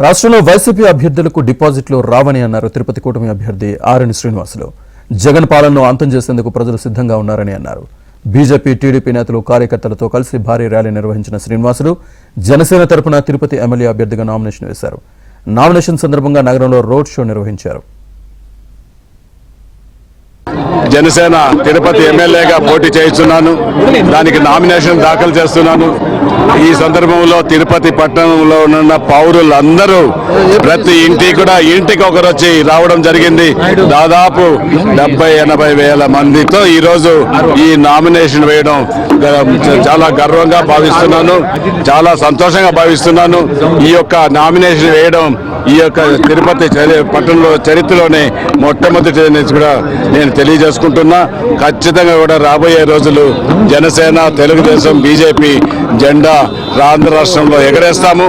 రాష్ట్రంలో వైసీపీ అభ్యర్థులకు డిపాజిట్లు రావని అన్నారు తిరుపతి కూటమి అభ్యర్థి ఆర్ఎన్ శ్రీనివాసులు. జగన్ పాలనను అంతం చేసేందుకు ప్రజలు సిద్ధంగా ఉన్నారని అన్నారు. బీజేపీ, టీడీపీ నేతలు, కార్యకర్తలతో కలిసి భారీ ర్యాలీ నిర్వహించిన శ్రీనివాసులు జనసేన తరపున తిరుపతి ఎమ్మెల్యే అభ్యర్థిగా నామినేషన్ వేశారు. నామినేషన్ సందర్భంగా నగరంలో రోడ్ షో నిర్వహించారు. జనసేన తిరుపతి ఎమ్మెల్యేగా పోటీ చేస్తున్నాను. దానికి నామినేషన్ దాఖలు చేస్తున్నాను. ఈ సందర్భంలో తిరుపతి పట్టణంలో ఉన్న పౌరులందరూ ప్రతి ఇంటికి ఒకరు వచ్చి రావడం జరిగింది. దాదాపు 70-80 వేల మందితో ఈరోజు ఈ నామినేషన్ వేయడం చాలా గర్వంగా భావిస్తున్నాను, చాలా సంతోషంగా భావిస్తున్నాను. ఈ యొక్క నామినేషన్ వేయడం ఈ యొక్క తిరుపతి పట్టణంలో చరిత్రలోనే మొట్టమొదటి కూడా నేను తెలియజేసుకుంటున్నా. ఖచ్చితంగా కూడా రాబోయే రోజులు జనసేన, తెలుగుదేశం, బీజేపీ జెండా ఆంధ్ర రాష్ట్రంలో ఎగరేస్తాము.